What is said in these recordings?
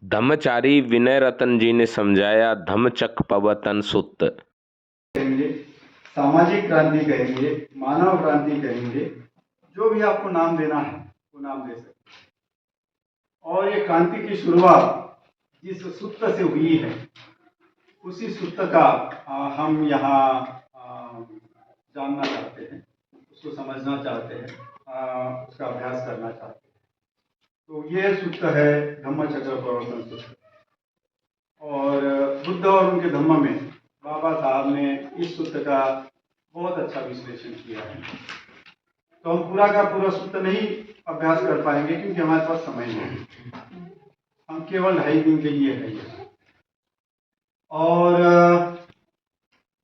धम्मचारी विनय रतन जी ने समझाया, धम्मचक पवतन सुत्त। कहेंगे, सामाजिक क्रांति कहेंगे, मानव क्रांति कहेंगे, जो भी आपको नाम देना है वो नाम दे सकते हैं। और ये क्रांति की शुरुआत जिस सूत्र से हुई है उसी सूत्र का हम यहाँ जानना चाहते हैं, उसको समझना चाहते हैं, उसका अभ्यास करना चाहते हैं। तो ये सूत्र है धम्मचक्र प्रवर्तन सूत्र। और बुद्ध और उनके धम्म में बाबा साहब ने इस सूत्र का बहुत अच्छा विश्लेषण किया है। तो हम पूरा का पूरा सूत्र नहीं अभ्यास कर पाएंगे क्योंकि हमारे पास समय नहीं है, हम केवल 2.5 दिन के लिए है ये। और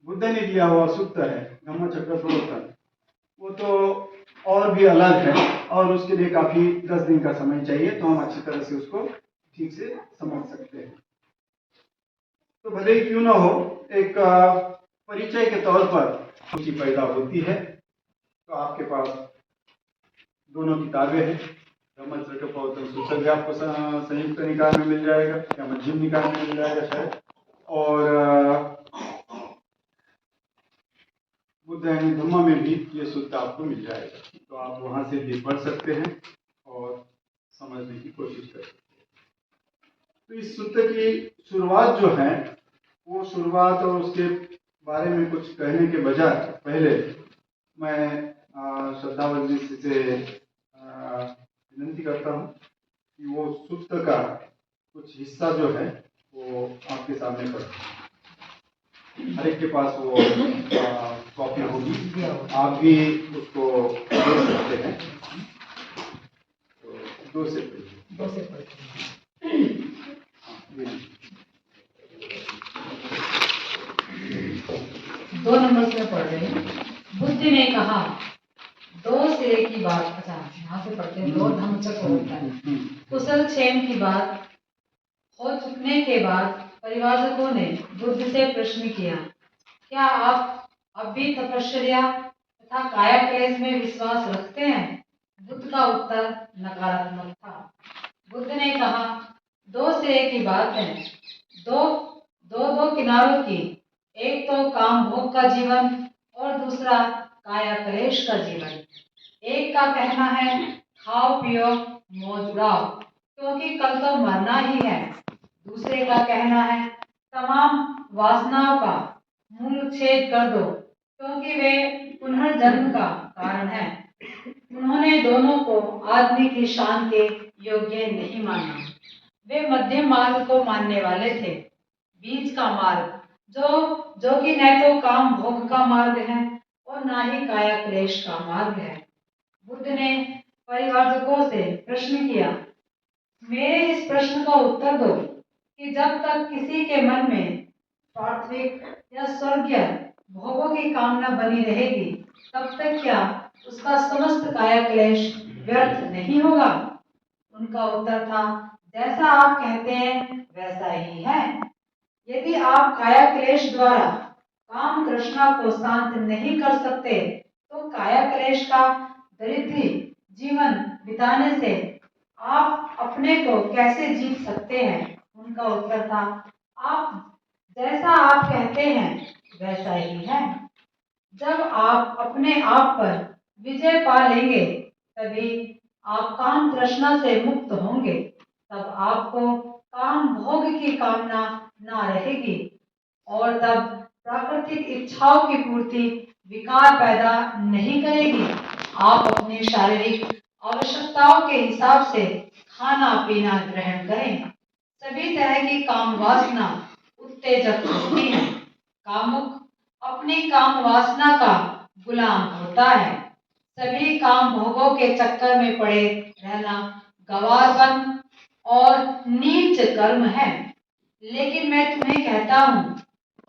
बुद्ध ने दिया हुआ सूत्र है धम्मचक्र प्रवर्तन, वो तो और भी अलग है और उसके लिए काफी 10 दिन का समय चाहिए, तो हम अच्छी तरह से उसको ठीक से समझ सकते हैं। तो भले ही क्यों ना हो, एक परिचय के तौर पर रुचि पैदा होती है। तो आपके पास दोनों किताबें हैं, धम्मचक्र प्रवर्तन सूत्र भी आपको संयुक्त निकाय में मिल जाएगा या मध्यम निकाय में मिल जाएगा शायद, और बुद्ध यानी धम्म में भी ये सूत्र आपको मिल जाएगा। तो आप वहां से भी पढ़ सकते हैं और समझने की कोशिश कर सकते हैं। तो इस सूत्र की शुरुआत जो है वो शुरुआत और उसके बारे में कुछ कहने के बजाय पहले मैं श्रद्धावंत जी से विनंती करता हूँ कि वो सूत्र का कुछ हिस्सा जो है वो आपके सामने पढ़ें। हर एक के पास वो कॉपी होगी, आप भी उसको देख सकते हैं। तो 2 से पढ़िए। 2 नंबर से पढ़ रहे हैं। बुद्ध ने कहा, 2 सिरे की बात, अच्छा यहाँ से पढ़ते हैं। 2 धम्मचक्र होता है। कुशल क्षेम की बात हो चुकने के बाद परिवारजकों ने बुद्ध से प्रश्न किया, क्या आप अब भी तपश्चर्या तथा काया क्लेश में विश्वास रखते हैं? बुद्ध का उत्तर नकारात्मक था। बुद्ध ने कहा, 2 सिरे की बात है, दो किनारों की, एक तो काम भोग का जीवन और दूसरा काया क्लेश का जीवन। एक का कहना है खाओ पियो मौज उड़ाओ क्योंकि कल तो मरना ही है। दूसरे का कहना है तमाम वासनाओं का मूल छेद कर दो क्योंकि वे पुनर्जन्म का कारण है। उन्होंने दोनों को आदमी की शान के योग्य नहीं माना। वे मध्यम मार्ग को मानने वाले थे, बीच का मार्ग जो कि न तो काम भोग का मार्ग है और ना ही काया क्लेश का मार्ग है। बुद्ध ने परिवारजकों से प्रश्न किया, मेरे इस प्रश्न का उत्तर दो कि जब तक किसी के मन में पार्थिव या स्वर्गीय भोगों की कामना बनी रहेगी तब तक क्या उसका समस्त काया क्लेश व्यर्थ नहीं होगा? उनका उत्तर था, जैसा आप कहते हैं वैसा ही है। यदि आप काया क्लेश द्वारा काम तृष्णा को शांत नहीं कर सकते तो काया क्लेश का दरिद्री जीवन बिताने से आप अपने को कैसे जीत सकते हैं? उनका उत्तर था, आप जैसा आप कहते हैं वैसा ही है। जब आप अपने आप पर विजय पा लेंगे तभी आप काम तृष्णा से मुक्त होंगे। तब आपको काम भोग की कामना ना रहेगी और तब प्राकृतिक इच्छाओं की पूर्ति विकार पैदा नहीं करेगी। आप अपनी शारीरिक आवश्यकताओं के हिसाब से खाना पीना ग्रहण करें। सभी तरह की काम वासना उत्तेजक होती है। कामुक अपनी काम वासना का गुलाम होता है। सभी काम भोगों के चक्कर में पड़े रहना गवारपन और नीच कर्म है। लेकिन मैं तुम्हें कहता हूँ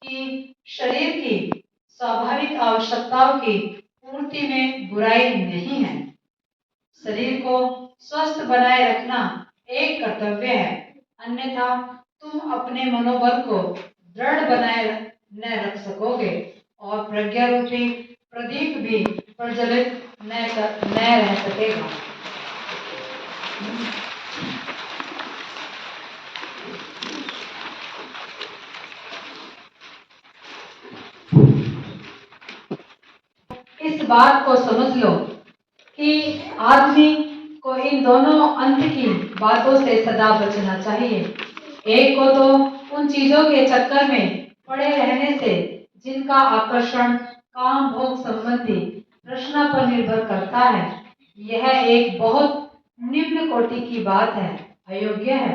कि शरीर की स्वाभाविक आवश्यकताओं की पूर्ति में बुराई नहीं है। शरीर को स्वस्थ बनाए रखना एक कर्तव्य है, अन्यथा तुम अपने मनोबल को दृढ़ बनाए न रख सकोगे और प्रज्ञा रूपी प्रदीप भी प्रज्वलित न रह सकेगा। बात को समझ लो कि आदमी को इन दोनों अंत की बातों से सदा बचना चाहिए। एक को तो उन चीजों के चक्कर में पड़े रहने से जिनका आकर्षण काम भोग संबंधी तृष्णा पर निर्भर करता है। यह एक बहुत निम्न कोटि की बात है, अयोग्य है,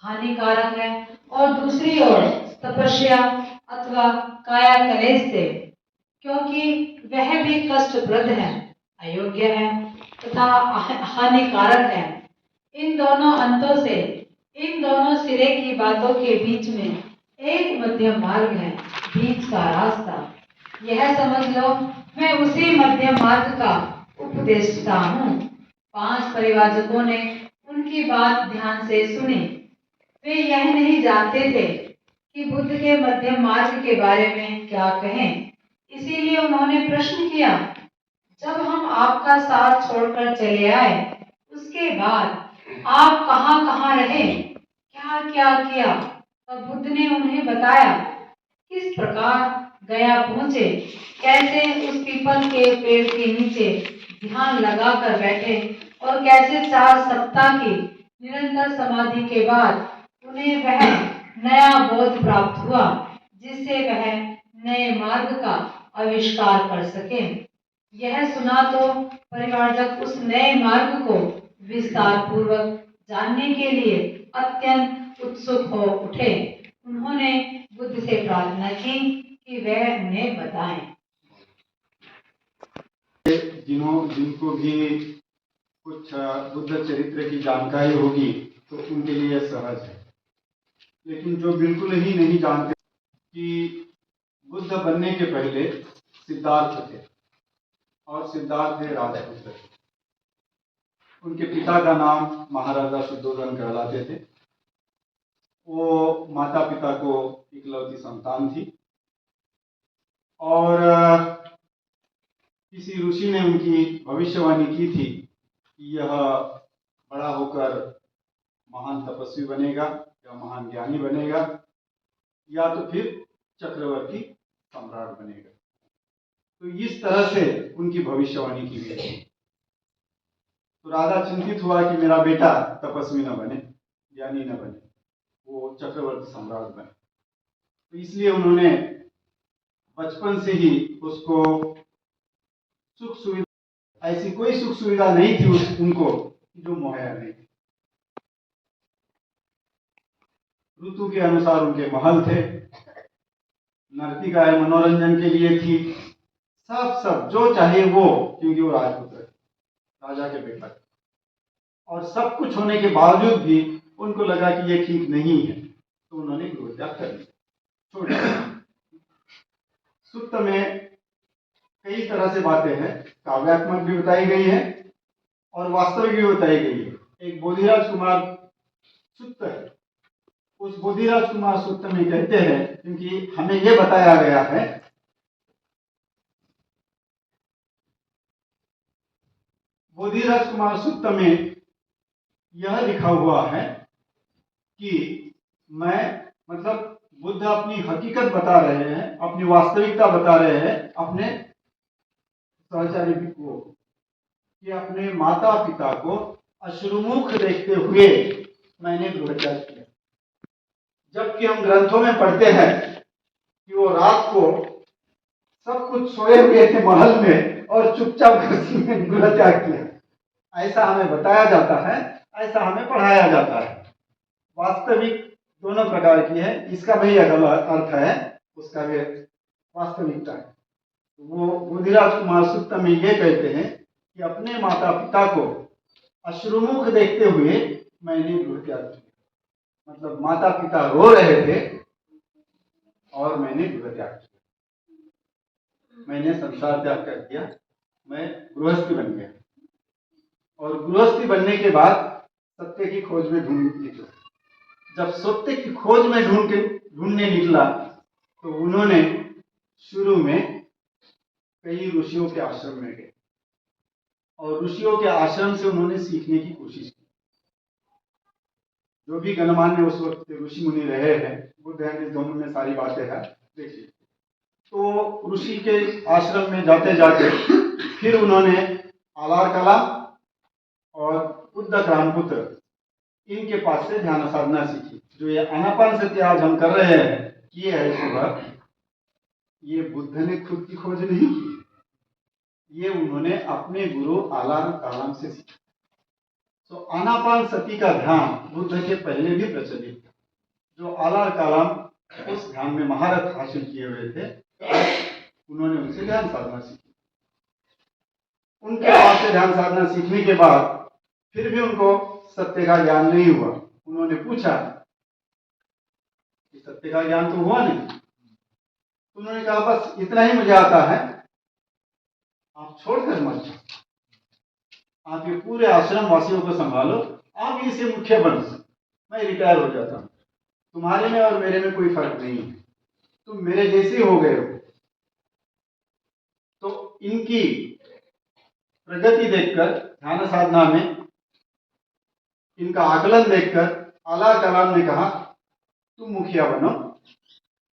हानिकारक है। और दूसरी ओर तपस्या अथवा काया कलेश से, क्योंकि वह भी कष्टप्रद है, अयोग्य है तथा हानिकारक है। इन दोनों अंतों से, इन दोनों सिरे की बातों के बीच में एक मध्यम मार्ग है, बीच का रास्ता। यह समझ लो मैं उसी मध्यम मार्ग का उपदेष्टा हूँ। 5 परिवारजकों ने उनकी बात ध्यान से सुनी। वे यह नहीं जानते थे कि बुद्ध के मध्यम मार्ग के बारे में क्या कहें, इसीलिए उन्होंने प्रश्न किया, जब हम आपका साथ छोड़कर चले आए, उसके बाद आप कहाँ कहाँ रहे, क्या क्या किया? तब बुद्ध ने उन्हें बताया किस प्रकार गया पहुंचे, कैसे उस पीपल के पेड़ के नीचे ध्यान लगाकर बैठे और कैसे 4 सप्ताह की निरंतर समाधि के बाद उन्हें वह नया बोध प्राप्त हुआ जिससे वह नए मार्ग का आविष्कार कर सके। यह सुना तो परिवारजक उस नए मार्ग को विस्तार पूर्वक जानने के लिए अत्यंत उत्सुक हो उठे। उन्होंने बुद्ध से प्रार्थना की कि वह उन्हें बताएं। जिनको भी कुछ बुद्ध चरित्र की जानकारी होगी तो उनके लिए सहज है, लेकिन जो बिल्कुल ही नहीं जानते कि बुद्ध बनने के पहले सिद्धार्थ थे और सिद्धार्थ थे राजपुत्र थे। उनके पिता का नाम महाराजा शुद्धोधन कहलाते थे। वो माता पिता को इकलौती संतान थी और किसी ऋषि ने उनकी भविष्यवाणी की थी कि यह बड़ा होकर महान तपस्वी बनेगा या महान ज्ञानी बनेगा या तो फिर चक्रवर्ती सम्राट बनेगा। तो इस तरह से उनकी भविष्यवाणी की गई। तो राजा चिंतित हुआ कि मेरा बेटा तपस्वी न बने, ज्ञानी न बने, वो चक्रवर्ती सम्राट बने। तो इसलिए उन्होंने बचपन से ही उसको सुख सुविधा, ऐसी कोई सुख सुविधा नहीं थी उनको जो मुहैया नहीं थी। ऋतु के अनुसार उनके महल थे, नर्तिकाएं मनोरंजन के लिए थी, सब जो चाहे वो, क्योंकि वो राजपुत्र राजा के बेटा। और सब कुछ होने के बावजूद भी उनको लगा कि ये ठीक नहीं है, तो उन्होंने गृह त्याग कर दिया, छोड़ दिया। सुत्त में कई तरह से बातें हैं, काव्यात्मक भी बताई गई है और वास्तविक भी बताई गई है। एक बोधिराज कुमार सुत्त है, उस बोधिराज कुमार सुत्त में कहते हैं, क्योंकि हमें यह बताया गया है बोधिराज कुमार सुत्त में यह लिखा हुआ है कि मैं, मतलब बुद्ध अपनी हकीकत बता रहे हैं, अपनी वास्तविकता बता रहे हैं अपने सहचारी को, कि अपने माता पिता को अश्रुमुख देखते हुए मैंने गृह त्याग किया। जबकि हम ग्रंथों में पढ़ते हैं कि वो रात को सब कुछ सोए हुए थे महल में और चुपचाप गृह त्याग किया। ऐसा हमें बताया जाता है, ऐसा हमें पढ़ाया जाता है। वास्तविक दोनों प्रकार की है, इसका भी अर्थ है, उसका भी वास्तविकता है। वो बोधिराज कुमार सुत्त में ये कहते हैं कि अपने माता पिता को अश्रुमुख देखते हुए मैंने गृह त्याग किया। मतलब माता पिता रो रहे थे और मैंने गृह त्याग किया, मैंने संसार त्याग कर दिया, मैं गृहस्थी बन गया। और गृहस्थी बनने के बाद सत्य की खोज में ढूंढ निकला। जब सत्य की खोज में ढूंढने निकला तो उन्होंने शुरू में कई ऋषियों के आश्रम में गए और ऋषियों के आश्रम से उन्होंने सीखने की कोशिश की। जो भी गणमान्य उस वक्त ऋषि मुनि रहे हैं, बुद्ध हैं, दोनों में सारी बातें हैं, देखिए। तो ऋषि के आश्रम में जाते जाते फिर उन्होंने आलार कलाम और उद्दक्रांपुत्र इनके पास से ध्यान साधना सीखी। जो ये आनापानसति आज हम कर रहे हैं, किए है सुबह, ये बुद्ध ने खुद की खोज नहीं की, ये उन्होंने अपने गुरु आलार कलाम से सीखा। तो आनापानसति का ध्यान बुद्ध के पहले भी प्रचलित था। जो आलार कलाम उस ध्यान में महारत हासिल किए हुए थे, उन्होंने उनसे ध्यान साधना सीखी। उनके पास से ध्यान साधना सीखने के बाद फिर भी उनको सत्य का ज्ञान नहीं हुआ। उन्होंने पूछा कि सत्य का ज्ञान तो हुआ नहीं। तो उन्होंने कहा बस इतना ही मुझे आता है, आप छोड़कर मत जाओ, आप ये पूरे आश्रम वासियों को संभालो, आप इसे मुख्य बन, मैं रिटायर हो जाता हूं, तुम्हारे में और मेरे में कोई फर्क नहीं है, तुम मेरे जैसे हो गए हो। तो इनकी प्रगति देखकर, ध्यान साधना में इनका आकलन देखकर आलार कलाम ने कहा तुम मुखिया बनो,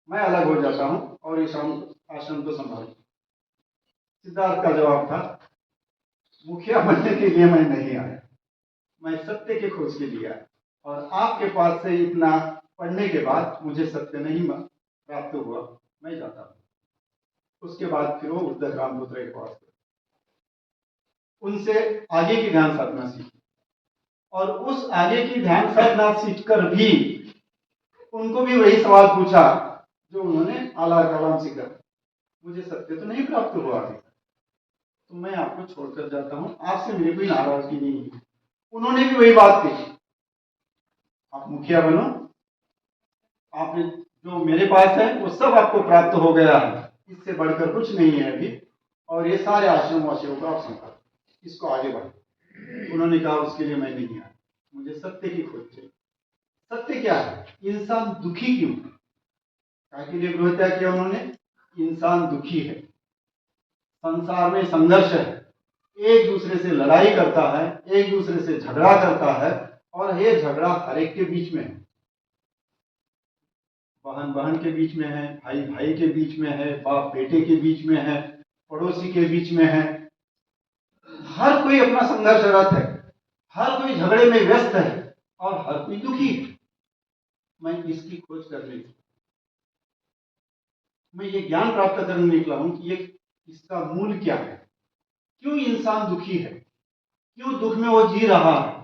मैं अलग हो जाता हूं और इस आश्रम को संभालू। सिद्धार्थ का जवाब था मुखिया बनने के लिए मैं नहीं आया, मैं सत्य की खोज के लिए आया, और आपके पास से इतना पढ़ने के बाद मुझे सत्य नहीं प्राप्त हुआ, मैं जाता हूं। उसके बाद फिर वो उद्दक्रांपुत्र के पास गए, उनसे आगे की ध्यान साधना सीखी, और उस आगे की ध्यान साधना सीखकर भी उनको भी वही सवाल पूछा जो उन्होंने आलार कलाम से कहा, मुझे सत्य तो नहीं प्राप्त हुआ अभी, तो मैं आपको छोड़कर जाता हूं, आपसे मेरी कोई नाराजगी नहीं है। उन्होंने भी वही बात कही, आप मुखिया बनो, आप जो मेरे पास है वो सब आपको प्राप्त हो गया है, इससे बढ़कर कुछ नहीं है अभी, और ये सारे आश्रम वासियों को आप संभालो, इसको आगे बढ़ो। उन्होंने कहा उसके लिए मैं नहीं आया, मुझे सत्य की खोज चाहिए। सत्य क्या है? इंसान दुखी क्यों है? क्या के लिए गृहत्याग किया उन्होंने? इंसान दुखी है, संसार में संघर्ष है, एक दूसरे से लड़ाई करता है, एक दूसरे से झगड़ा करता है, और ये झगड़ा हर एक के बीच में है, बहन बहन के बीच में है, भाई भाई के बीच में है, बाप बेटे के बीच में है, पड़ोसी के बीच में है। हर कोई अपना संघर्षरत है, हर कोई झगड़े में व्यस्त है, और हर कोई दुखी है। मैं इसकी खोज करने की, मैं ये ज्ञान प्राप्त करने निकला हूं कि ये इसका मूल क्या है, क्यों इंसान दुखी है, क्यों दुख में वो जी रहा है।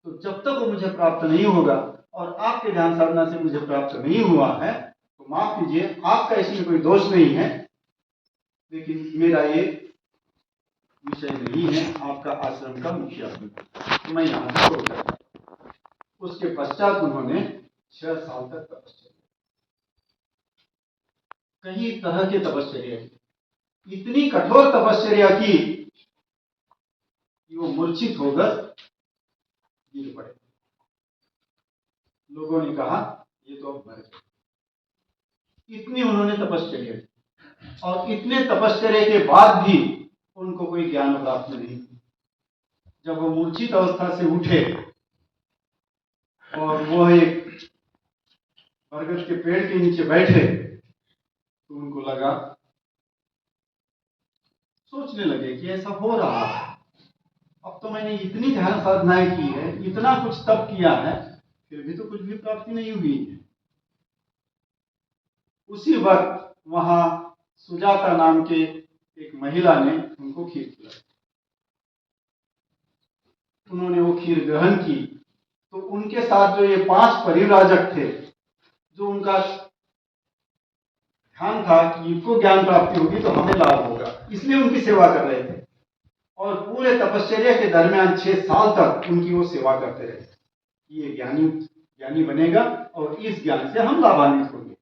तो जब तक वो मुझे प्राप्त नहीं होगा और आपके ध्यान साधना से मुझे प्राप्त नहीं हुआ है, तो माफ कीजिए, आपका इसमें कोई दोष नहीं है, लेकिन मेरा ये विषय नहीं है आपका आश्रम का मुखिया, तो मैं यहां से छोड़ सकता। उसके पश्चात उन्होंने 6 साल तक तपस्या, कई तरह के तपस्या की, इतनी कठोर तपस्या की कि वो मूर्छित होकर गिर पड़े। लोगों ने कहा ये तो अब मर गए। इतनी उन्होंने तपस्या की, और इतने तपस्या के बाद भी उनको कोई ज्ञान प्राप्त नहीं। जब वो मूर्छित अवस्था से उठे और वो एक बरगद के पेड़ के नीचे बैठे, तो उनको लगा, सोचने लगे कि ऐसा हो रहा है, अब तो मैंने इतनी ध्यान साधनाएं की है, इतना कुछ तप किया है, फिर भी तो कुछ भी प्राप्ति नहीं हुई है। उसी वक्त वहां सुजाता नाम के एक महिला ने उनको खीर खिलाई। उन्होंने वो खीर ग्रहण की, तो उनके साथ जो ये 5 परिव्राजक थे, जो उनका ध्यान था कि इनको ज्ञान प्राप्ति होगी तो हमें लाभ होगा, इसलिए उनकी सेवा कर रहे थे, और पूरे तपश्चर्या के दरमियान 6 साल तक उनकी वो सेवा करते रहे। ये ज्ञानी बनेगा और इस ज्ञान से हम लाभान्वित होंगे।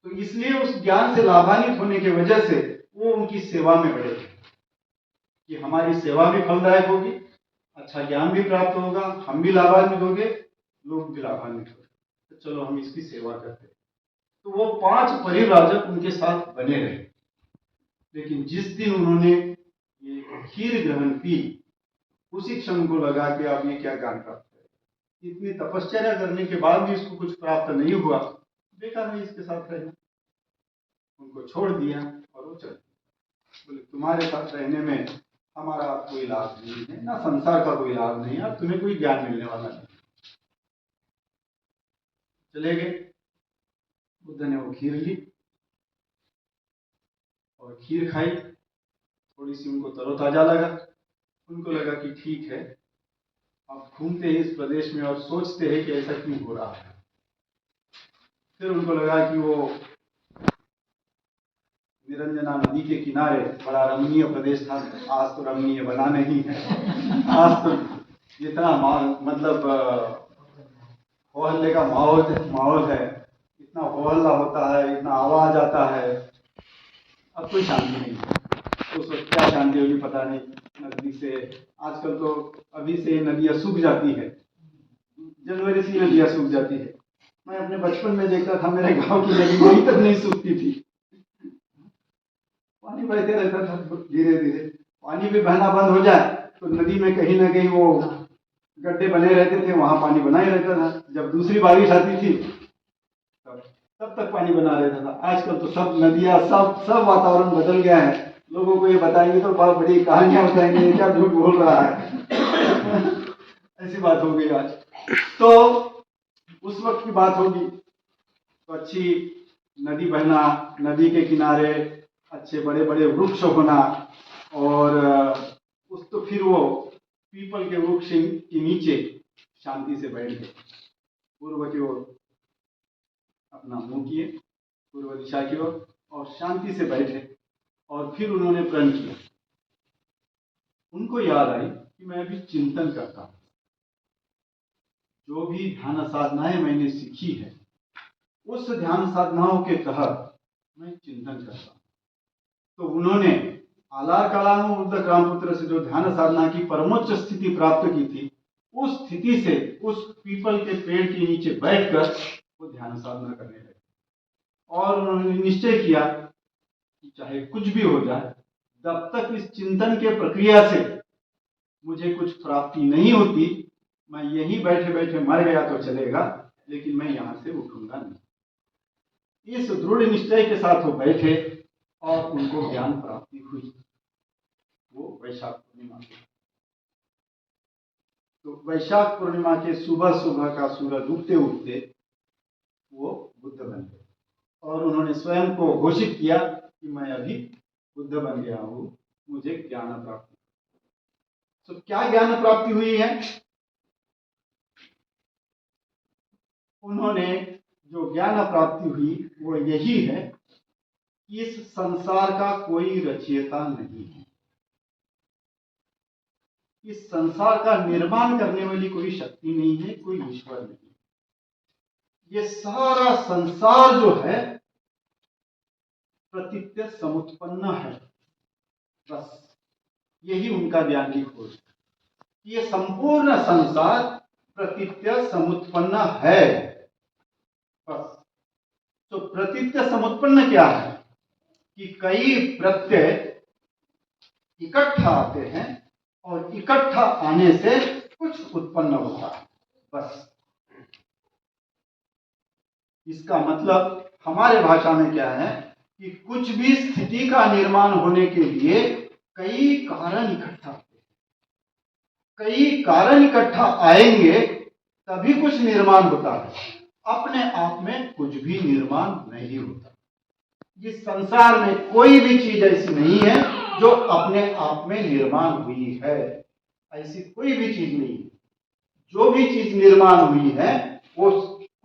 तो इसलिए उस ज्ञान से लाभान्वित होने की वजह से वो उनकी सेवा में बढ़े कि हमारी सेवा भी फलदायक होगी, अच्छा ज्ञान भी प्राप्त होगा, हम भी लाभान्वित होंगे, लोग भी लाभान्वित होंगे, तो चलो हम इसकी सेवा करते हैं। तो वो 5 परिव्राजक उनके साथ बने रहे। लेकिन जिस दिन उन्होंने ये खीर ग्रहण की, उसी क्षण को लगा कि अब ये क्या ज्ञान प्राप्त है, इतनी तपस्या करने के बाद भी इसको कुछ प्राप्त नहीं हुआ, बेकार है इसके साथ रहना। उनको छोड़ दिया और वो चल दिए। बोले तुम्हारे साथ रहने में हमारा कोई लाभ नहीं है, ना संसार का कोई लाभ नहीं है, और तुम्हें कोई ज्ञान मिलने वाला नहीं। चले गए। बुद्ध ने वो खीर ली और खीर खाई। थोड़ी सी उनको तरोताजा लगा। उनको लगा कि ठीक है, अब घूमते हैं इस प्रदेश में और सोचते हैं कि ऐसा क्यों हो रहा है। फिर उनको लगा कि वो निरंजना नदी के किनारे बड़ा रमणीय प्रदेश था। आज तो रमणीय बना नहीं है। आज तो जितना मतलब हो हल्ले का माहौल है, इतना हो हल्ला होता है, इतना आवाज आता है, अब कोई शांति नहीं है। तो उस वक्त क्या शांति होगी पता नहीं। नदी से आजकल तो अभी से नदियां सूख जाती है, जनवरी से नदियां सूख जाती है। मैं अपने बचपन में देखता था, मेरे गांव की नदी वहीं तक नहीं सूखती थी, पानी बहते रहता था। धीरे धीरे पानी भी बहना बंद हो जाए तो नदी में कहीं ना कहीं वो गड्ढे बने रहते थे, वहां पानी बना ही रहता था। जब दूसरी बारिश आती थी तब तक पानी बना रहता था। आजकल तो सब नदियां, सब वातावरण बदल गया है। लोगों को ये बताएंगे तो बहुत बड़ी कहानियां बताएंगे, क्या झूठ बोल रहा है। ऐसी बात हो गई आज। तो उस वक्त की बात होगी तो अच्छी नदी बहना, नदी के किनारे अच्छे बड़े बड़े वृक्ष होना, और उस तो फिर वो पीपल के वृक्ष के नीचे शांति से बैठ गए, पूर्व की ओर अपना मुंह किए, पूर्व दिशा की ओर, और शांति से बैठे। और फिर उन्होंने प्रण किया। उनको याद आई कि मैं अभी चिंतन करता हूं, जो भी ध्यान साधनाएं मैंने सीखी है उस ध्यान साधनाओं के तहत मैं चिंतन करता हूं। तो उन्होंने आलार कालानुरुद्ध रामपुत्र से जो ध्यान साधना की परमोच्च स्थिति प्राप्त की थी, उस स्थिति से उस पीपल के पेड़ के नीचे बैठकर वो ध्यान साधना करने लगे। और उन्होंने निश्चय किया कि चाहे कुछ भी हो जाए, जब तक इस चिंतन के प्रक्रिया से मुझे कुछ प्राप्ति नहीं होती, मैं यहीं बैठे बैठे मर गया तो चलेगा, लेकिन मैं यहां से उठूंगा नहीं। इस दृढ़ निश्चय के साथ वो बैठे और उनको ज्ञान प्राप्ति हुई। वो वैशाख पूर्णिमा की। तो वैशाख पूर्णिमा के सुबह सुबह का सूरज उगते उगते वो बुद्ध बन गए, और उन्होंने स्वयं को घोषित किया कि मैं अभी बुद्ध बन गया हूं, मुझे ज्ञान प्राप्ति। तो क्या ज्ञान प्राप्ति हुई है? उन्होंने जो ज्ञान प्राप्ति हुई वो यही है कि इस संसार का कोई रचयिता नहीं है। इस संसार का निर्माण करने वाली कोई शक्ति नहीं है, कोई ईश्वर नहीं है। ये सारा संसार जो है प्रतीत्य समुत्पन्न है। बस यही उनका ज्ञान की खोज है। ये संपूर्ण संसार प्रतीत्य समुत्पन्न है। बस। तो प्रतीत्य समुत्पन्न क्या है कि कई प्रत्यय इकट्ठा आते हैं और इकट्ठा आने से कुछ उत्पन्न होता है। बस इसका मतलब हमारे भाषा में क्या है कि कुछ भी स्थिति का निर्माण होने के लिए कई कारण इकट्ठा होते हैं। कई कारण इकट्ठा आएंगे तभी कुछ निर्माण होता है। अपने आप में कुछ भी निर्माण नहीं होता। इस संसार में कोई भी चीज ऐसी नहीं है जो अपने आप में निर्माण हुई है। ऐसी कोई भी चीज नहीं है। जो भी चीज निर्माण हुई है वो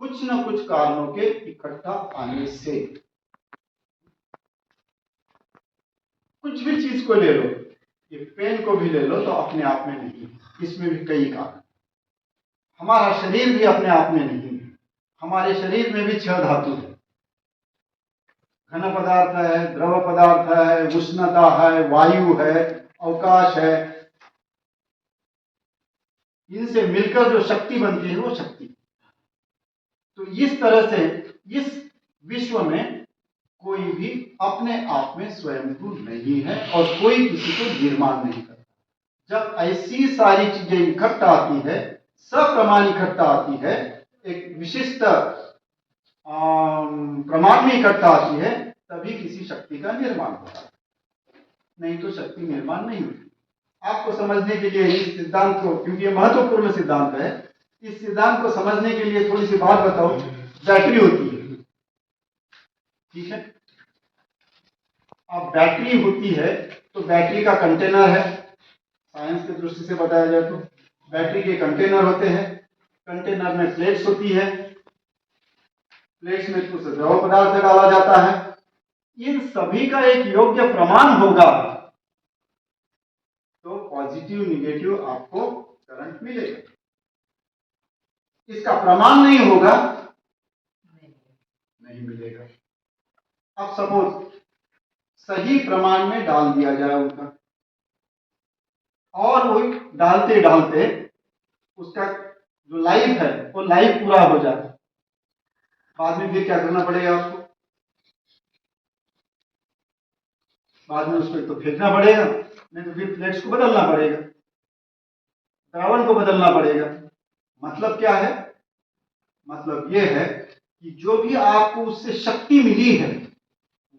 कुछ न कुछ कारणों के इकट्ठा आने से। कुछ भी चीज को ले लो, ये पेन को भी ले लो तो अपने आप में नहीं, इसमें भी कई कारण। हमारा शरीर भी अपने आप में नहीं है। हमारे शरीर में भी 6 धातु है। घन पदार्थ है, द्रव पदार्थ है, उष्णता है, वायु है, अवकाश है। इनसे मिलकर जो शक्ति बनती है वो शक्ति। तो इस तरह से इस विश्व में कोई भी अपने आप में स्वयंभू नहीं है और कोई किसी को निर्माण नहीं करता। जब ऐसी सारी चीजें इकट्ठा आती है, सप्रमाण इकट्ठा आती है, एक विशिष्ट प्रमाण में इकट्ठा आती है, तभी किसी शक्ति का निर्माण होता है, नहीं तो शक्ति निर्माण नहीं होती। आपको समझने के लिए इस सिद्धांत को, क्योंकि ये महत्वपूर्ण सिद्धांत है, इस सिद्धांत को समझने के लिए थोड़ी सी बात बताऊं। बैटरी होती है, ठीक है। अब बैटरी होती है तो बैटरी का कंटेनर है, साइंस की दृष्टि से बताया जाए तो बैटरी के कंटेनर होते हैं। कंटेनर में प्लेट्स होती है, प्लेट्स में कुछ द्रव पदार्थ डाला जाता है। इन सभी का एक योग्य प्रमाण होगा तो पॉजिटिव निगेटिव आपको करंट मिलेगा। इसका प्रमाण नहीं होगा, नहीं मिलेगा। अब सपोज सही प्रमाण में डाल दिया जाए उनका, और वो डालते डालते उसका जो लाइफ है वो लाइफ पूरा हो जाए, बाद में फिर क्या करना पड़ेगा आपको? बाद में उसको तो फेंकना पड़ेगा, नहीं तो फिर प्लेट्स को बदलना पड़ेगा, द्रावण को बदलना पड़ेगा। मतलब क्या है? मतलब यह है कि जो भी आपको उससे शक्ति मिली है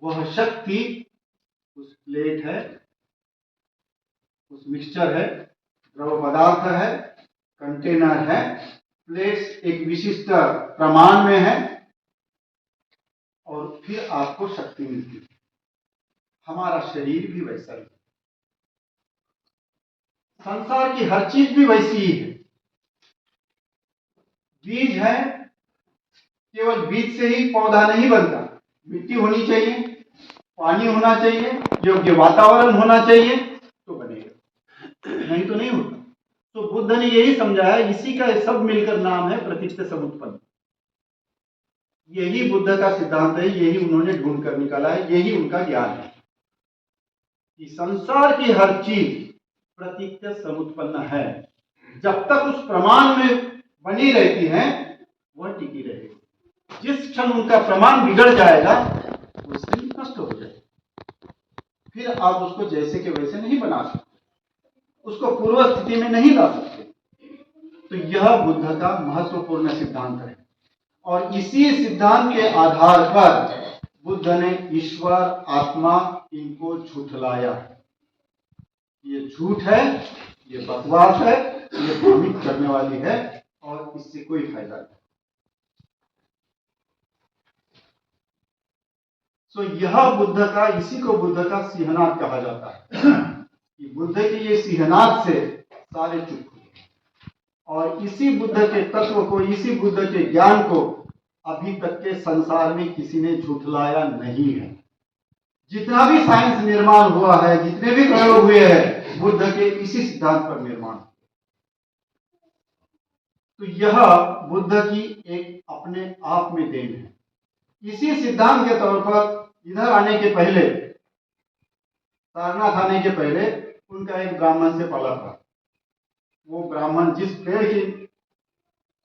वह शक्ति उस प्लेट है, उस मिक्सचर है, द्रव पदार्थ है, कंटेनर है, प्लेट्स एक विशिष्ट प्रमाण में है, और फिर आपको शक्ति मिलती है। हमारा शरीर भी वैसा ही, संसार की हर चीज भी वैसी ही है। बीज है, केवल बीज से ही पौधा नहीं बनता, मिट्टी होनी चाहिए, पानी होना चाहिए, योग्य वातावरण होना चाहिए तो बनेगा, नहीं तो नहीं होता। तो बुद्ध ने यही समझाया, इसी का सब मिलकर नाम है प्रतीक समुत्पन्न। यही बुद्ध का सिद्धांत है, यही उन्होंने ढूंढ कर निकाला है, यही उनका ज्ञान है कि संसार की हर चीज प्रतीक समुत्पन्न है। जब तक उस प्रमाण में बनी रहती है वह टिकी रहेगी। जिस क्षण उनका प्रमाण बिगड़ जाएगा उस दिन नष्ट हो जाएगा, फिर आप उसको जैसे के वैसे नहीं बना सकते, उसको पूर्व स्थिति में नहीं ला सकते। तो यह बुद्ध का महत्वपूर्ण सिद्धांत है, और इसी सिद्धांत के आधार पर बुद्ध ने ईश्वर, आत्मा, इनको झूठलाया। ये झूठ है, ये बकवास है, ये भ्रमित करने वाली है, और इससे कोई फायदा नहीं। तो यह बुद्ध का, इसी को बुद्ध का सिंहनाद कहा जाता है कि बुद्ध के ये सिंहनाद से सारे चुप हुए, और इसी बुद्ध के तत्व को, इसी बुद्ध के ज्ञान को अभी तक के संसार में किसी ने झूठलाया नहीं है। जितना भी साइंस निर्माण हुआ है, जितने भी प्रयोग हुए हैं, बुद्ध के इसी सिद्धांत पर निर्माण। तो यह बुद्ध की एक अपने आप में देन है। इसी सिद्धांत के तौर पर इधर आने के पहले, सारनाथ आने के पहले, उनका एक ब्राह्मण से पला था। वो ब्राह्मण जिस पेड़ के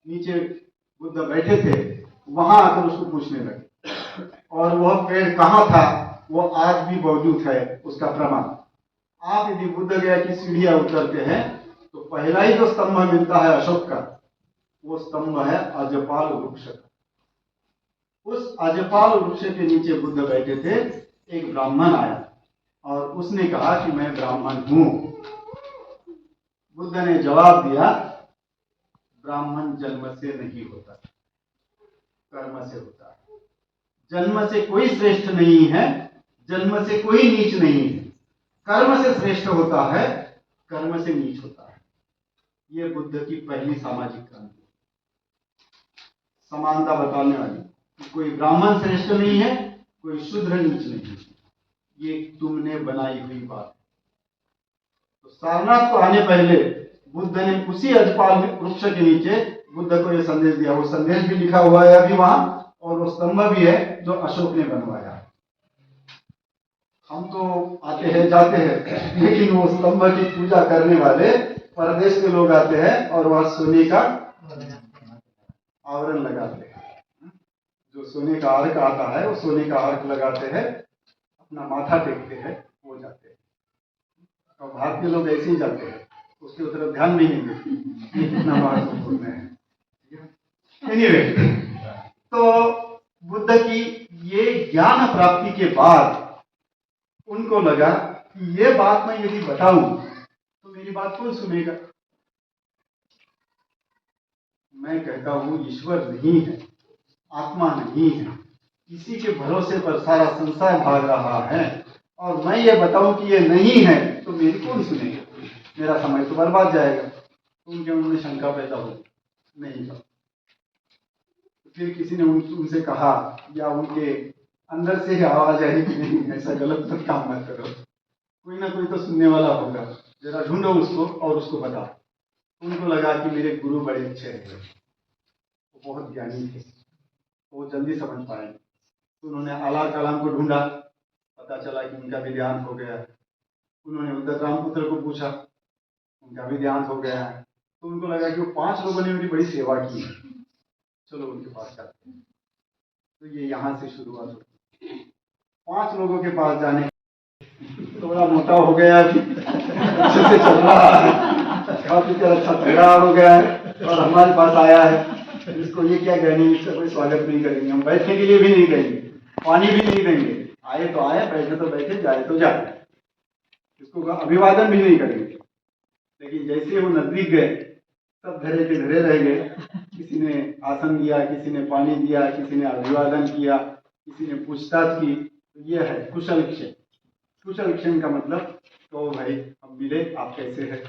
नीचे बुद्ध बैठे थे वहां आकर उसको पूछने लगे, और वह पेड़ कहाँ था वो आज भी मौजूद है, उसका प्रमाण। आप यदि बुद्ध गया की सीढ़ियां उतरते हैं तो पहला ही जो स्तंभ मिलता है अशोक का, वो स्तंभ है अजपाल वृक्ष का। उस अजपाल वृक्ष के नीचे बुद्ध बैठे थे। एक ब्राह्मण आया और उसने कहा कि मैं ब्राह्मण हूं। बुद्ध ने जवाब दिया, ब्राह्मण जन्म से नहीं होता, कर्म से होता है। जन्म से कोई श्रेष्ठ नहीं है, जन्म से कोई नीच नहीं है। कर्म से श्रेष्ठ होता है, कर्म से नीच होता है। ये बुद्ध की पहली सामाजिक क्रांति, समानता बताने वाली। कोई ब्राह्मण श्रेष्ठ नहीं है, कोई शूद्र नीच नहीं है, ये तुमने बनाई हुई बात। तो सारनाथ को आने पहले बुद्ध ने उसी अजपाल वृक्ष के नीचे बुद्ध को यह संदेश दिया। वो संदेश भी लिखा हुआ है अभी वहां, और वो स्तंभ भी है जो अशोक ने बनवाया। हम तो आते हैं जाते हैं, लेकिन वो स्तंभ की पूजा करने वाले परदेश के लोग आते हैं और वह सोने का आवरण लगाते हैं। जो सोने का अर्क आता है वो सोने का अर्क लगाते हैं, अपना माथा टेकते हैं, वो जाते हैं। और भारतीय लोग ऐसे ही जाते हैं, उसके तरफ ध्यान नहीं देते, ये कितना महत्वपूर्ण है। एनीवे, तो बुद्ध की ये ज्ञान प्राप्ति के बाद उनको लगा कि ये बात मैं यदि बताऊं तो मेरी बात कौन सुनेगा। मैं कहता हूं ईश्वर नहीं है, आत्मा नहीं है, इसी के भरोसे पर सारा संसार भाग रहा है, और मैं ये बताऊं कि ये नहीं है तो मेरी कौन सुनेगा, मेरा समय तो बर्बाद जाएगा। तो उनके मन में शंका पैदा हो नहीं था। तो फिर किसी ने उनसे कहा, या उनके अंदर से ही आवाज आई कि नहीं, ऐसा गलत मत काम मत करो, कोई ना कोई तो सुनने वाला होगा, जरा ढूंढो उसको और उसको बताओ। उनको लगा कि मेरे गुरु बड़े अच्छे हैं, वो बहुत ज्ञानी थे, वो जल्दी समझ पाए। तो उन्होंने आला कलाम को ढूंढा, पता चला कि उनका भी देहांत हो गया है। उन्होंने उधर रामपुत्र को पूछा, उनका भी देहांत हो गया है। तो उनको लगा कि वो 5 लोगों ने मेरी बड़ी सेवा की है, चलो उनके पास जाते हैं। तो ये यहाँ से शुरुआत होती। 5 लोगों के पास जाने, थोड़ा मोटा हो गया, अभी अच्छे से चल रहा है, काफी अच्छा तगड़ा हो गया है, और हमारे पास आया है। इसको ये क्या कहने, इसका कोई स्वागत नहीं करेंगे, हम बैठने के लिए भी नहीं कहेंगे, पानी भी नहीं देंगे, आए तो आए, बैठे तो बैठे, जाए तो जाए, इसको अभिवादन भी नहीं करेंगे। लेकिन जैसे वो नजदीक गए, सब धरे के धरे रह गए। किसी ने आसन दिया, किसी ने पानी दिया, किसी ने अभिवादन किया, किसी ने पूछताछ की। तो ये है कुशल क्षेम। कुशल क्षेम का मतलब, तो भाई हम मिले, आप कैसे हैं,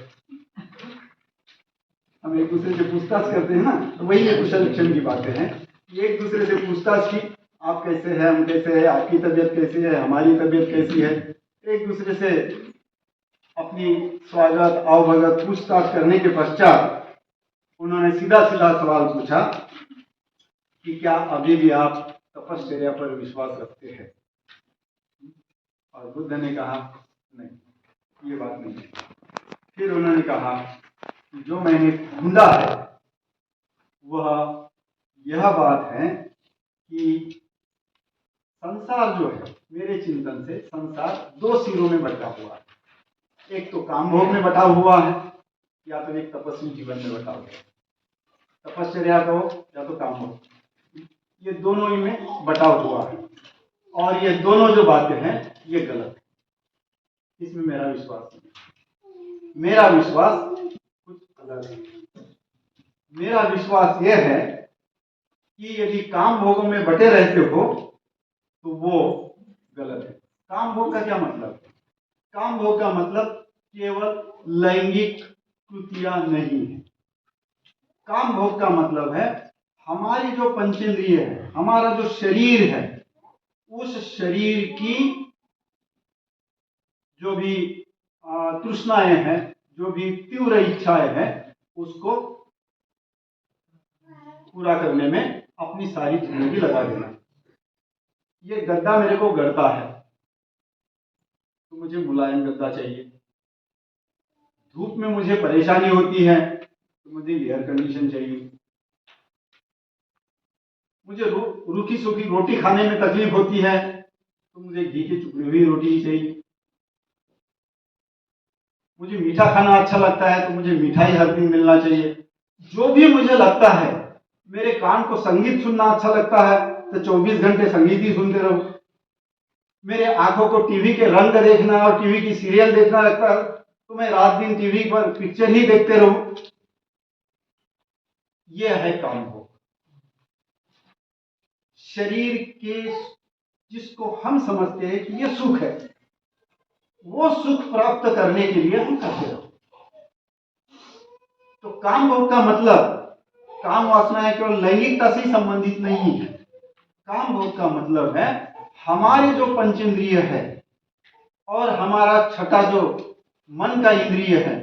हम एक दूसरे से पूछताछ करते हैं ना, तो वही ये कुशल क्षेम की बातें हैं। एक दूसरे से पूछताछ की, आप कैसे हैं, हम कैसे हैं, आपकी तबीयत कैसी है, हमारी तबीयत कैसी है। एक दूसरे से अपनी स्वागत आवभगत पूछताछ करने के पश्चात उन्होंने सीधा सीधा सवाल पूछा कि क्या अभी भी आप तपश्चर्या पर विश्वास रखते हैं। और बुद्ध ने कहा नहीं, ये बात नहीं है। फिर उन्होंने कहा कि जो मैंने ढूंढा है वह यह बात है कि संसार जो है, मेरे चिंतन से संसार 2 सिरों में बटा हुआ है। एक तो काम भोग में बटा हुआ है, या तो एक तपस्वी जीवन में बटा हुआ है। तपश्चर्या कहो या तो काम भोग, ये दोनों ही में बटा हुआ है। और ये दोनों जो बातें हैं ये गलत है, इसमें मेरा विश्वास नहीं। मेरा विश्वास कुछ अलग है। मेरा विश्वास यह है कि यदि काम भोगों में बटे रहते हो तो वो गलत है। काम भोग का क्या मतलब है? काम भोग का मतलब केवल लैंगिक कृतियां नहीं है। काम भोग का मतलब है हमारी जो पंचेंद्रिय है, हमारा जो शरीर है, उस शरीर की जो भी तृष्णाएं हैं, जो भी तीव्र इच्छाएं हैं, उसको पूरा करने में अपनी सारी जिंदगी लगा देना। ये गद्दा मेरे को गड़ता है तो मुझे मुलायम गद्दा चाहिए। धूप में मुझे परेशानी होती है तो मुझे एयर कंडीशन चाहिए। मुझे रूखी सूखी रोटी खाने में तकलीफ होती है तो मुझे घी की चुपड़ी हुई रोटी ही चाहिए। मुझे मीठा खाना अच्छा लगता है तो मुझे मिठाई हर दिन मिलना चाहिए। जो भी मुझे लगता है, मेरे कान को संगीत सुनना अच्छा लगता है तो 24 घंटे संगीत ही सुनते रहो। मेरे आंखों को टीवी के रंग देखना और टीवी की सीरियल देखना लगता है तो मैं रात दिन टीवी पर पिक्चर ही देखते रहूं। यह है काम भोग। शरीर के जिसको हम समझते हैं कि यह सुख है, वो सुख प्राप्त करने के लिए हम करते रहो। तो काम भोग का मतलब, काम वासना है केवल लैंगिकता से ही संबंधित नहीं है। काम भोग का मतलब है हमारे जो पंचेंद्रिय है और हमारा छठा जो मन का इंद्रिय है,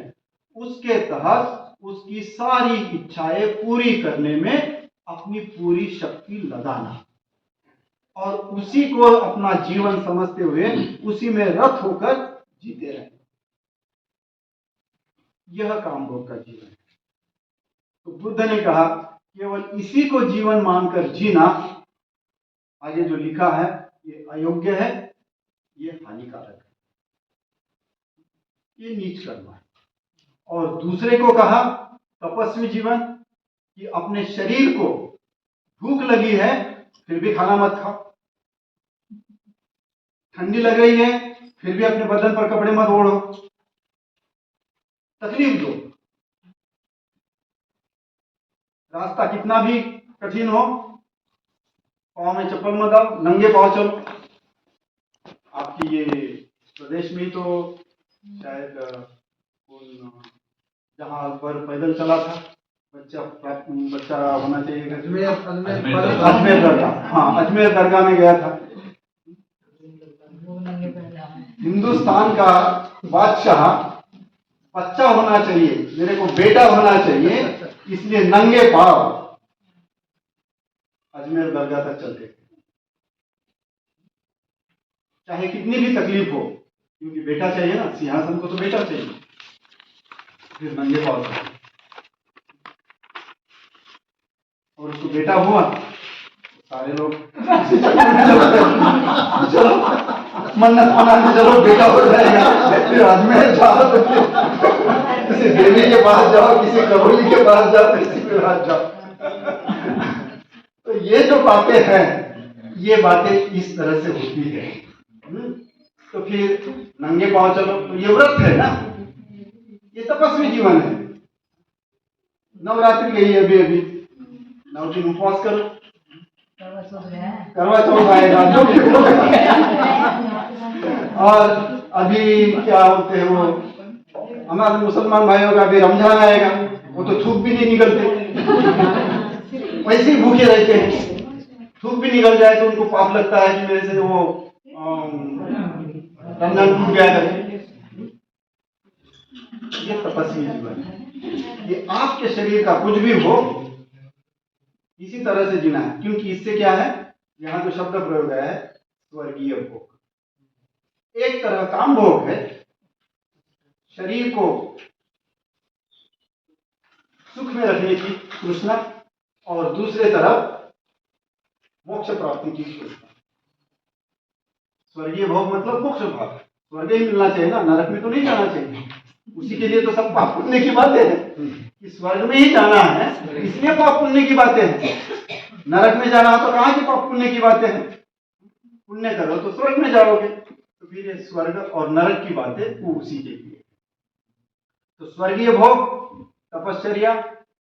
उसके तहत उसकी सारी इच्छाएं पूरी करने में अपनी पूरी शक्ति लगाना और उसी को अपना जीवन समझते हुए उसी में रत होकर जीते रहना, यह काम भोग का जीवन है। तो बुद्ध ने कहा केवल इसी को जीवन मानकर जीना, आगे जो लिखा है, ये अयोग्य है, ये हानिकारक है, ये नीच कर्म है। और दूसरे को कहा तपस्वी जीवन, कि अपने शरीर को भूख लगी है फिर भी खाना मत खाओ, ठंडी लग रही है फिर भी अपने बदन पर कपड़े मत ओढ़ो, तकलीफ दो। रास्ता कितना भी कठिन हो, पाँव में चप्पल मत आओ, नंगे पाँव चलो। आपकी ये प्रदेश में तो शायद जहाँ अकबर पैदल चला था, बच्चा होना चाहिए। अजमेर दरगाह, हाँ अजमेर दरगाह में गया था। हिंदुस्तान का बादशाह बच्चा होना चाहिए, मेरे को बेटा होना चाहिए, इसलिए नंगे पांव अजमेर दरगाह तक चलते थे, चाहे कितनी भी तकलीफ हो, क्योंकि बेटा चाहिए ना, सिंहासन को तो बेटा चाहिए। फिर नंगे पांव चलते और उसको बेटा हुआ, सारे लोग चलो मन्नत मनाने चलो, बेटा हो जाएगा। फिर अजमेर जाओ तो किसी देवी के पास जाओ, किसी करोली के पास जाओ, किसी के पास जाओ। तो ये जो बातें हैं, ये बातें इस तरह से होती है। तो फिर नंगे पांव चलो, तो ये व्रत है ना, ये तपस्वी जीवन है। नवरात्रि गई अभी अभी, 9 दिन उपवास करो, करवा चौथ आएगा जो भी और अभी क्या होते हैं वो हमारे मुसलमान भाइयों का अभी रमजान आएगा, वो तो थूक भी नहीं निकलते, वैसे ही भूखे रहते हैं। थूक भी निकल जाए तो उनको पाप लगता है कि मेरे से वो रमजान टूट गया करके। ये तपस्वी जीवन है। ये आपके शरीर का कुछ भी हो इसी तरह से जीना है, क्योंकि इससे क्या है, यहाँ जो शब्द प्रयोग है स्वर्गीय भोग। एक तरह काम भोग है, शरीर को सुख में रखने की तृष्णा, और दूसरे तरफ मोक्ष प्राप्ति की तृष्णा। स्वर्गीय भोग मतलब मोक्ष भाव, स्वर्ग ही मिलना चाहिए ना, नरक में तो नहीं जाना चाहिए। उसी के लिए तो सब पाप पुण्य की बातें हैं कि स्वर्ग में ही जाना है, इसलिए पाप पुण्य की बातें हैं। नरक में जाना हो तो कहाँ की पाप पुण्य की बातें हैं? पुण्य करो तो स्वर्ग में जाओगे। तो फिर ये स्वर्ग और नरक की बातें वो उसी के लिए। तो स्वर्गीय भोग तपश्चर्या,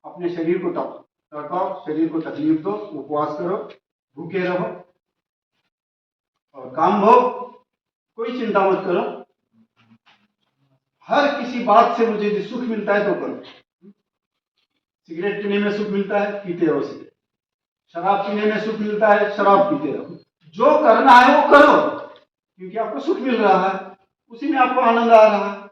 अपने शरीर को तड़पाओ, शरीर को तकलीफ दो, उपवास करो, भूखे रहो। और काम भोग, कोई चिंता मत करो, हर किसी बात से मुझे जो सुख मिलता है तो करो। सिगरेट पीने में सुख मिलता है, पीते रहो सिगरेट। शराब पीने में सुख मिलता है, शराब पीते रहो। जो करना है वो करो, क्योंकि आपको सुख मिल रहा है, उसी में आपको आनंद आ रहा है।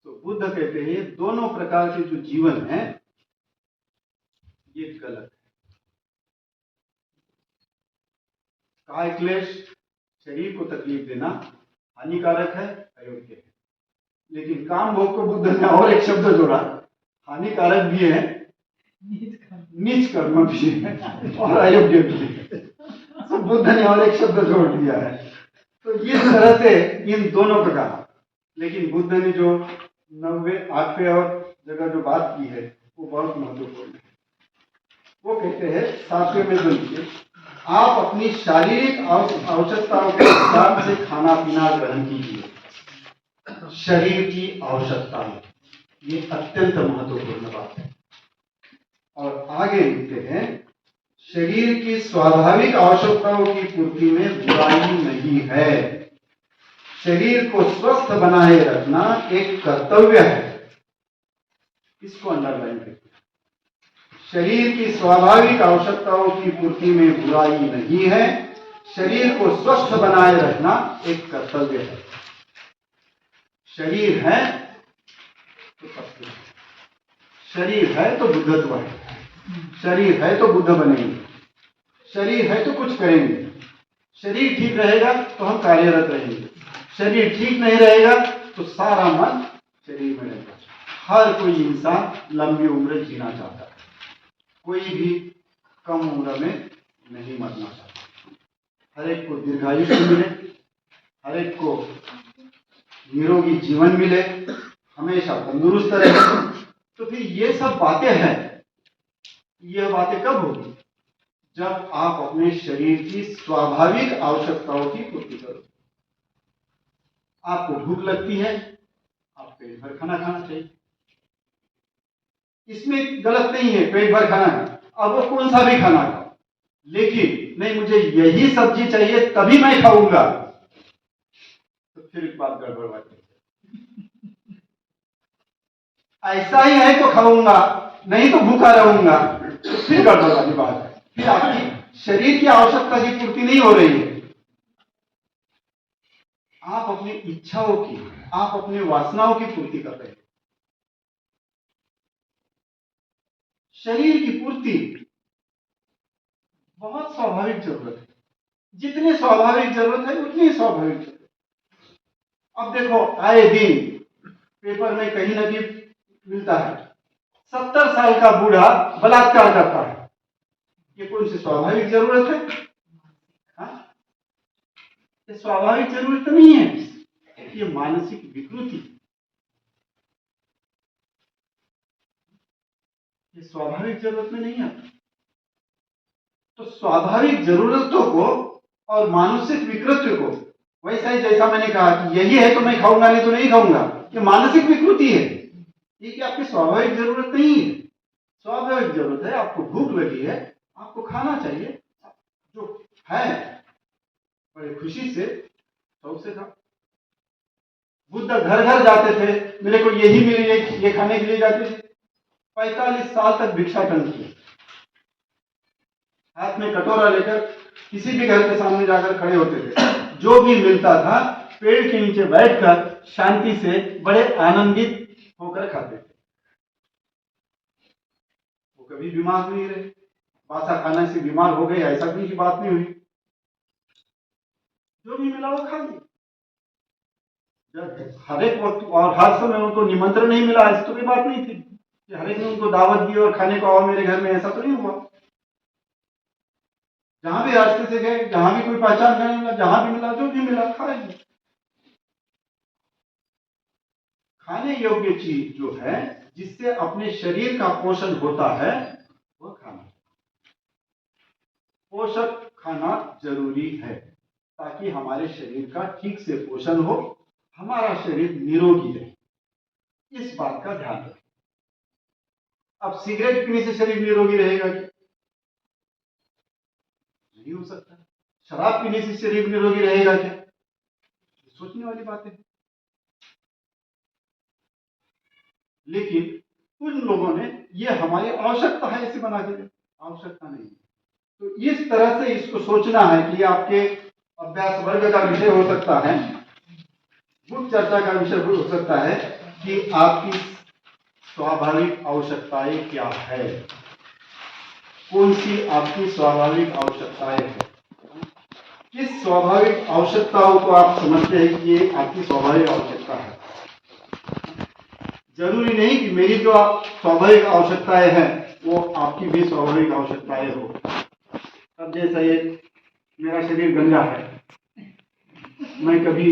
तो बुद्ध कहते हैं दोनों प्रकार के जो जीवन है ये गलत है। काय क्लेश, शरीर को तकलीफ देना हानिकारक है, अयोग्य है। लेकिन काम भोग को बुद्ध ने और एक शब्द जोड़ा, हानिकारक भी है, नीच कर्म भी है और अयोग्य भी है। तो बुद्ध ने और एक शब्द जोड़ दिया है। तो इस तरह से इन दोनों प्रकार, लेकिन बुद्ध ने जो 9वें 8वें और जगह जो बात की है वो बहुत महत्वपूर्ण है। वो कहते हैं 7वें में जो लिखे, आप अपनी शारीरिक आवश्यकताओं के हिसाब से खाना पीना ग्रहण कीजिए। शरीर की आवश्यकता है, ये अत्यंत महत्वपूर्ण बात है। और आगे लिखते हैं, शरीर की स्वाभाविक आवश्यकताओं की पूर्ति में बुराई नहीं है। शरीर को स्वस्थ बनाए रखना एक कर्तव्य है। इसको अंडरलाइन करते हैं। शरीर की स्वाभाविक आवश्यकताओं की पूर्ति में बुराई नहीं है। शरीर को स्वस्थ बनाए रखना एक कर्तव्य है। शरीर है तो सब कुछ है। शरीर है तो बुद्धत्व है। शरीर है तो बुद्ध बनेंगे। शरीर है तो कुछ करेंगे। शरीर ठीक रहेगा तो हम कार्यरत रहेंगे। शरीर ठीक नहीं रहेगा तो सारा मन शरीर में रहेगा। हर कोई इंसान लंबी उम्र जीना चाहता है, कोई भी कम उम्र में नहीं मरना चाहता। हर एक को दीर्घायुष्य मिले, हर एक को निरोगी जीवन मिले, हमेशा तंदुरुस्त रहे। तो फिर ये सब बातें हैं, यह बातें कब होगी? जब आप अपने शरीर की स्वाभाविक आवश्यकताओं की पूर्ति करो। आपको भूख लगती है, आप पेट भर खाना खाना चाहिए, इसमें गलत नहीं है, पेट भर खाना है, अब वो कौन सा भी खाना खाओ, लेकिन नहीं मुझे यही सब्जी चाहिए तभी मैं खाऊंगा, तो फिर एक बात गड़बड़ बात है। ऐसा ही है तो खाऊंगा, नहीं तो भूखा रहूंगा, तो फिर गड़बड़ वाली बात है, फिर आपकी शरीर की आवश्यकता की पूर्ति नहीं हो रही है। आप अपनी इच्छाओं की, आप अपनी वासनाओं की पूर्ति कर रहे हैं। शरीर की पूर्ति बहुत स्वाभाविक जरूरत है, जितनी स्वाभाविक जरूरत है उतनी स्वाभाविक जरूरत। अब देखो, आए दिन पेपर में कहीं ना कहीं मिलता है 70 साल का बूढ़ा बलात्कार करता है, ये कौन सी स्वाभाविक जरूरत है? हाँ? ये स्वाभाविक जरूरत नहीं है, ये मानसिक विकृति, ये स्वाभाविक जरूरत में नहीं आता। तो स्वाभाविक जरूरतों को और मानसिक विकृति को, वैसा ही जैसा मैंने कहा कि यही है तो मैं खाऊंगा नहीं तो नहीं खाऊंगा, ये मानसिक विकृति है, ये कि आपकी स्वाभाविक जरूरत नहीं है। स्वाभाविक जरूरत है, आपको भूख लगी है, आपको खाना चाहिए, जो है बड़े खुशी से शौक से खाओ। बुद्ध घर घर जाते थे, मेरे को यही मिले, ये खाने के लिए जाते थे। 45 साल तक भिक्षाटन किया, हाथ में कटोरा लेकर किसी भी घर के सामने जाकर खड़े होते थे, जो भी मिलता था पेड़ के नीचे बैठकर शांति से बड़े आनंदित होकर खाते थे। वो कभी बीमार नहीं रहे, बासा खाने से बीमार हो गए ऐसा कोई बात नहीं हुई, जो भी मिला वो खा लिया। जब हर एक वक्त और हर समय उनको निमंत्रण नहीं मिला, ऐसी तो कोई बात नहीं थी कि हर एक ने उनको दावत दी और खाने को आओ मेरे घर में, ऐसा तो नहीं हुआ। जहां भी रास्ते से गए, जहां भी कोई पहचान करने मिला, जहां भी मिला, जो भी मिला खा लिया। खाने योग्य चीज जो है, जिससे अपने शरीर का पोषण होता है, वह खाना। पोषक खाना जरूरी है ताकि हमारे शरीर का ठीक से पोषण हो, हमारा शरीर निरोगी रहे, इस बात का ध्यान रखें। अब सिगरेट पीने से शरीर निरोगी रहेगा क्या? नहीं हो सकता। शराब पीने से शरीर निरोगी रहेगा क्या? सोचने वाली बात है। लेकिन उन लोगों ने ये हमारी आवश्यकता है ऐसे बना के दिया, आवश्यकता नहीं। तो इस तरह से इसको सोचना है कि आपके अभ्यास वर्ग का विषय हो सकता है, गुप्त चर्चा का विषय हो सकता है कि आपकी स्वाभाविक आवश्यकताएं क्या है, कौन सी आपकी स्वाभाविक आवश्यकताएं है, किस स्वाभाविक आवश्यकताओं को आप समझते हैं कि ये आपकी स्वाभाविक आवश्यकता है। जरूरी नहीं कि मेरी जो स्वाभाविक आवश्यकताएं हैं वो आपकी भी स्वाभाविक आवश्यकताएं हो। अब जैसा ये मेरा शरीर गंजा है, मैं कभी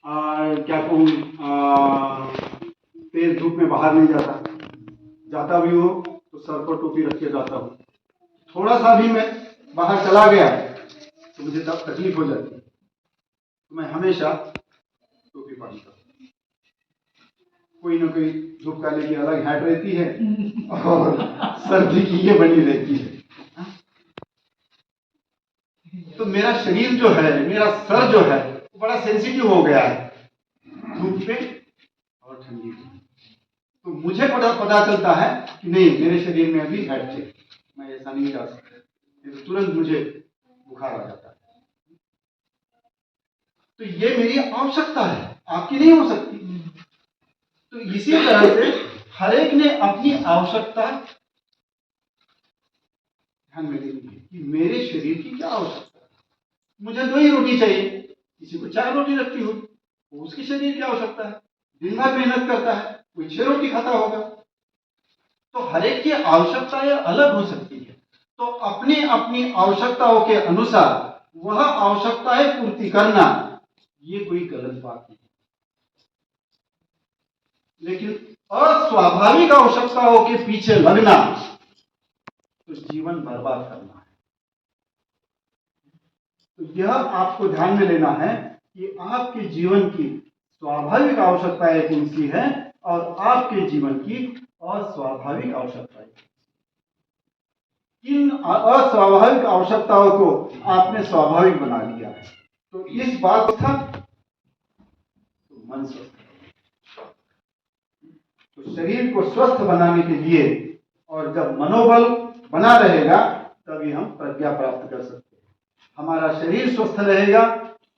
क्या कहूँ तेज धूप में बाहर नहीं जाता भी हो तो सर पर टोपी रख के जाता हूँ। थोड़ा सा भी मैं बाहर चला गया तो मुझे तब तकलीफ हो जाती है, तो मैं हमेशा टोपी पहनता हूँ। कोई ना कोई धूप काले की अलग हैट रहती है और सर्दी की ये बनी रहती है। तो मेरा शरीर जो है, मेरा सर जो है वो बड़ा सेंसिटिव हो गया है धूप पे और ठंडी पे। तो मुझे पता चलता है कि नहीं, मेरे शरीर में अभी हैट चाहिए, मैं ऐसा नहीं जा सकता, तो तुरंत मुझे बुखार आ जाता है। तो ये मेरी आवश्यकता है, आपकी नहीं हो सकती। तो इसी तरह से हर एक ने अपनी आवश्यकता ध्यान में देनी है कि मेरे शरीर की क्या आवश्यकता है। मुझे 2 ही रोटी चाहिए, किसी को 4 रोटी रखती हो, उसकी शरीर की आवश्यकता है। दिन भर मेहनत करता है, कोई 6 रोटी खाता होगा। तो हर एक की आवश्यकताएं अलग हो सकती है। तो अपनी अपनी आवश्यकताओं के अनुसार वह आवश्यकताएं पूर्ति करना ये कोई गलत बात नहीं, लेकिन अस्वाभाविक आवश्यकताओं के पीछे लगना तो जीवन बर्बाद करना है। तो यह आपको ध्यान में लेना है कि आपके जीवन की स्वाभाविक आवश्यकताएं कौन सी है और आपके जीवन की अस्वाभाविक आवश्यकताएं। इन अस्वाभाविक आवश्यकताओं को आपने स्वाभाविक बना लिया है, तो इस बात था तो मन स्वस्थ है। तो शरीर को स्वस्थ बनाने के लिए और जब मनोबल बना रहेगा तभी हम प्रज्ञा प्राप्त कर सकते हैं। हमारा शरीर स्वस्थ रहेगा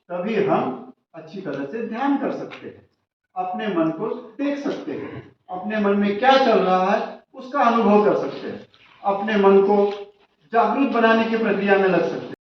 तभी हम अच्छी तरह से ध्यान कर सकते हैं, अपने मन को देख सकते हैं, अपने मन में क्या चल रहा है उसका अनुभव कर सकते हैं, अपने मन को जागरूक बनाने की प्रक्रिया में लग सकते हैं।